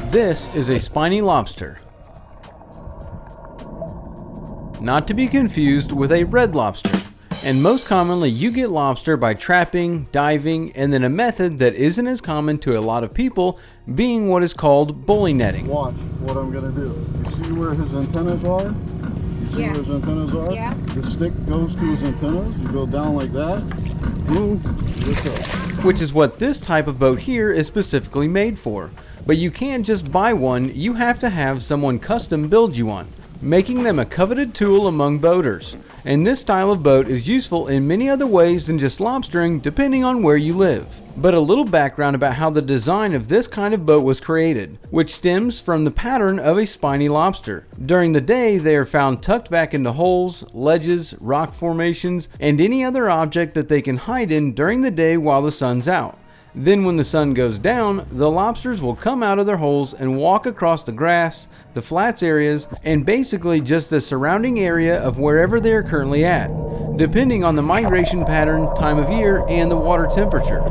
This is a spiny lobster, not to be confused with a red lobster. And most commonly you get lobster by trapping, diving, and then a method that isn't as common to a lot of people being what is called bully netting. Watch what I'm going to do. You see where his antennas are? You see where his antennas are? Yeah. The stick goes to his antennas. You go down like that. Boom. This up. Which is what this type of boat here is specifically made for. But you can't just buy one, you have to have someone custom build you one, making them a coveted tool among boaters. And this style of boat is useful in many other ways than just lobstering, depending on where you live. But a little background about how the design of this kind of boat was created, which stems from the pattern of a spiny lobster. During the day, they are found tucked back into holes, ledges, rock formations, and any other object that they can hide in during the day while the sun's out. Then when the sun goes down, the lobsters will come out of their holes and walk across the grass, the flats areas, and basically just the surrounding area of wherever they are currently at, depending on the migration pattern, time of year, and the water temperature.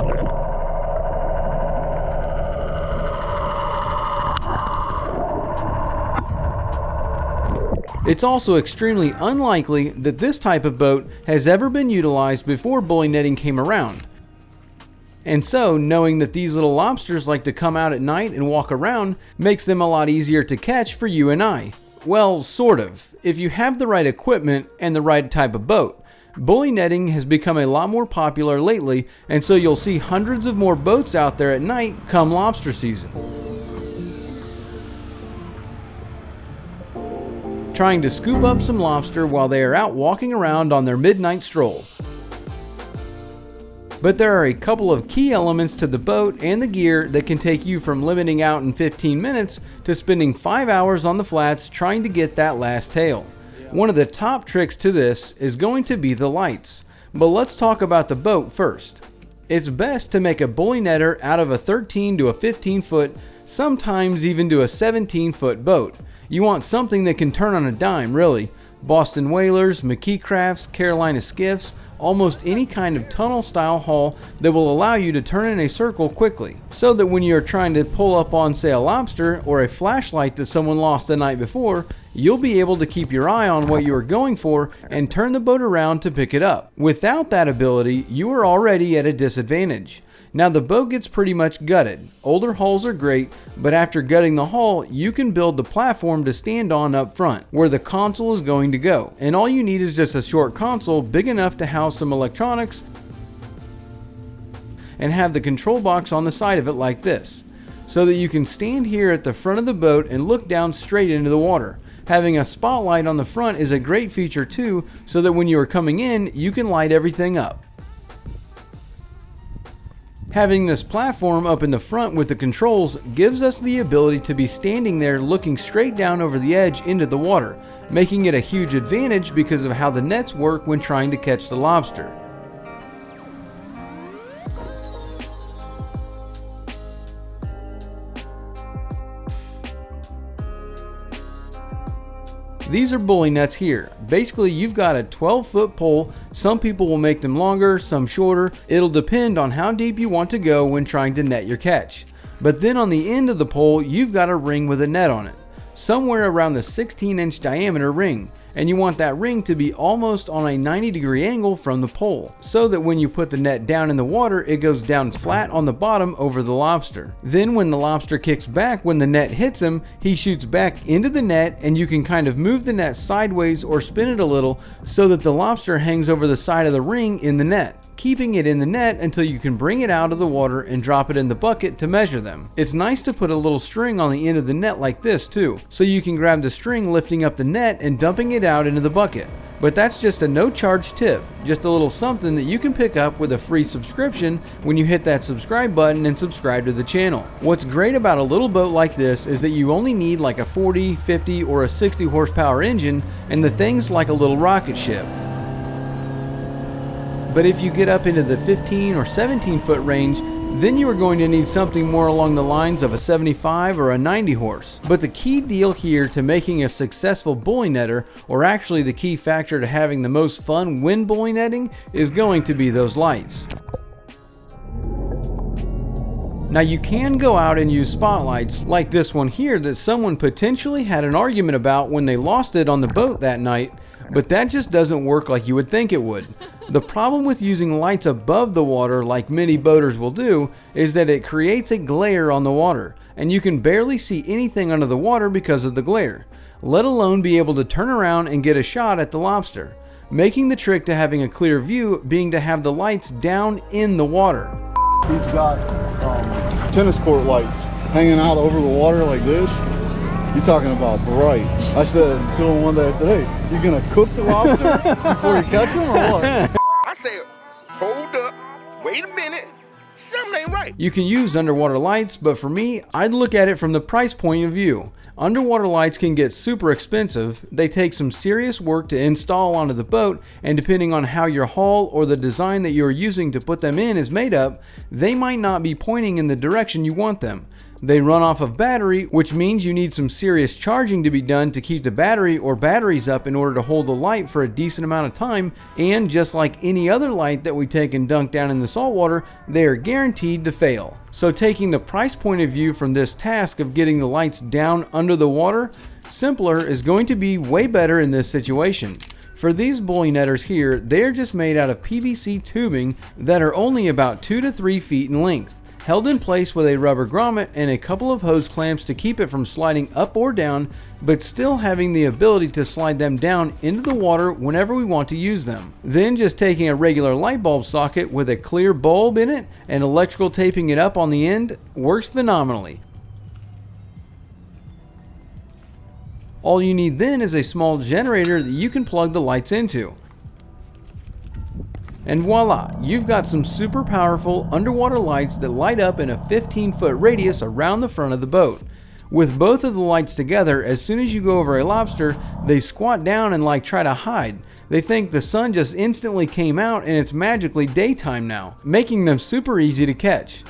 It's also extremely unlikely that this type of boat has ever been utilized before bully netting came around. And so, knowing that these little lobsters like to come out at night and walk around makes them a lot easier to catch for you and I. Well, sort of, if you have the right equipment and the right type of boat. Bully netting has become a lot more popular lately, and so you'll see hundreds of more boats out there at night come lobster season. Trying to scoop up some lobster while they are out walking around on their midnight stroll. But there are a couple of key elements to the boat and the gear that can take you from limiting out in 15 minutes to spending 5 hours on the flats trying to get that last tail. One of the top tricks to this is going to be the lights. But let's talk about the boat first. It's best to make a bully netter out of a 13 to a 15 foot, sometimes even to a 17 foot boat. You want something that can turn on a dime, really. Boston Whalers, McKee Crafts, Carolina Skiffs, almost any kind of tunnel style hull that will allow you to turn in a circle quickly, so that when you're trying to pull up on, say, a lobster or a flashlight that someone lost the night before, you'll be able to keep your eye on what you are going for and turn the boat around to pick it up. Without that ability, you are already at a disadvantage. Now the boat gets pretty much gutted. Older hulls are great, but after gutting the hull, you can build the platform to stand on up front, where the console is going to go. And all you need is just a short console big enough to house some electronics and have the control box on the side of it like this, so that you can stand here at the front of the boat and look down straight into the water. Having a spotlight on the front is a great feature too, so that when you are coming in, you can light everything up. Having this platform up in the front with the controls gives us the ability to be standing there looking straight down over the edge into the water, making it a huge advantage because of how the nets work when trying to catch the lobster. These are bully nets here. Basically, you've got a 12-foot pole. Some people will make them longer, some shorter. It'll depend on how deep you want to go when trying to net your catch. But then on the end of the pole, you've got a ring with a net on it, somewhere around the 16-inch diameter ring. And you want that ring to be almost on a 90-degree angle from the pole, so that when you put the net down in the water, it goes down flat on the bottom over the lobster. Then when the lobster kicks back when the net hits him, he shoots back into the net, and you can kind of move the net sideways or spin it a little so that the lobster hangs over the side of the ring in the net, keeping it in the net until you can bring it out of the water and drop it in the bucket to measure them. It's nice to put a little string on the end of the net like this too, so you can grab the string lifting up the net and dumping it out into the bucket. But that's just a no-charge tip, just a little something that you can pick up with a free subscription when you hit that subscribe button and subscribe to the channel. What's great about a little boat like this is that you only need like a 40, 50, or a 60 horsepower engine, and the thing's like a little rocket ship. But if you get up into the 15 or 17 foot range, then you are going to need something more along the lines of a 75 or a 90 horse. But the key deal here to making a successful bully netter, or actually the key factor to having the most fun when bully netting, is going to be those lights. Now you can go out and use spotlights like this one here that someone potentially had an argument about when they lost it on the boat that night, but that just doesn't work like you would think it would. The problem with using lights above the water like many boaters will do is that it creates a glare on the water, and you can barely see anything under the water because of the glare, let alone be able to turn around and get a shot at the lobster, making the trick to having a clear view being to have the lights down in the water. He's got tennis court lights hanging out over the water like this. You're talking about bright. I said to him one day, I said, hey, you gonna cook the lobster before you catch him or what? I said, hold up, wait a minute, something ain't right. You can use underwater lights, but for me, I'd look at it from the price point of view. Underwater lights can get super expensive. They take some serious work to install onto the boat, and depending on how your hull or the design that you're using to put them in is made up, they might not be pointing in the direction you want them. They run off of battery, which means you need some serious charging to be done to keep the battery or batteries up in order to hold the light for a decent amount of time, and just like any other light that we take and dunk down in the saltwater, they are guaranteed to fail. So taking the price point of view from this task of getting the lights down under the water, simpler is going to be way better in this situation. For these bully netters here, they are just made out of PVC tubing that are only about 2 to 3 feet in length, held in place with a rubber grommet and a couple of hose clamps to keep it from sliding up or down, but still having the ability to slide them down into the water whenever we want to use them. Then just taking a regular light bulb socket with a clear bulb in it and electrical taping it up on the end works phenomenally. All you need then is a small generator that you can plug the lights into. And voila, you've got some super powerful underwater lights that light up in a 15-foot radius around the front of the boat. With both of the lights together, as soon as you go over a lobster, they squat down and like try to hide. They think the sun just instantly came out and it's magically daytime now, making them super easy to catch.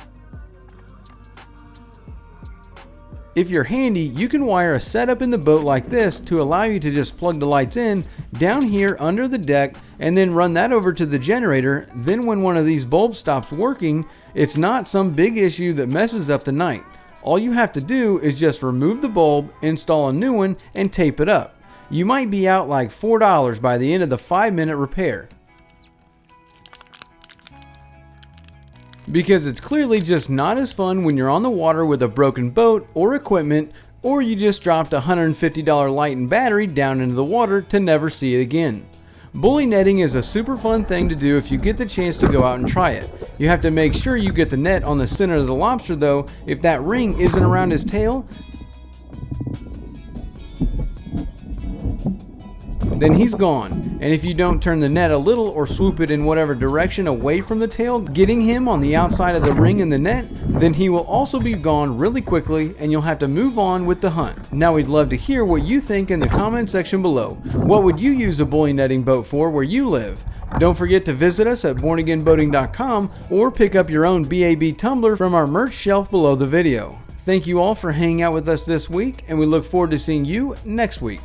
If you're handy, you can wire a setup in the boat like this to allow you to just plug the lights in down here under the deck and then run that over to the generator. Then when one of these bulbs stops working, it's not some big issue that messes up the night. All you have to do is just remove the bulb, install a new one, and tape it up. You might be out like $4 by the end of the 5-minute repair. Because it's clearly just not as fun when you're on the water with a broken boat or equipment, or you just dropped a $150 light and battery down into the water to never see it again. Bully netting is a super fun thing to do if you get the chance to go out and try it. You have to make sure you get the net on the center of the lobster though. If that ring isn't around his tail, then he's gone. And if you don't turn the net a little or swoop it in whatever direction away from the tail, getting him on the outside of the ring in the net, then he will also be gone really quickly and you'll have to move on with the hunt. Now we'd love to hear what you think in the comment section below. What would you use a bully netting boat for where you live? Don't forget to visit us at bornagainboating.com or pick up your own BAB tumbler from our merch shelf below the video. Thank you all for hanging out with us this week, and we look forward to seeing you next week.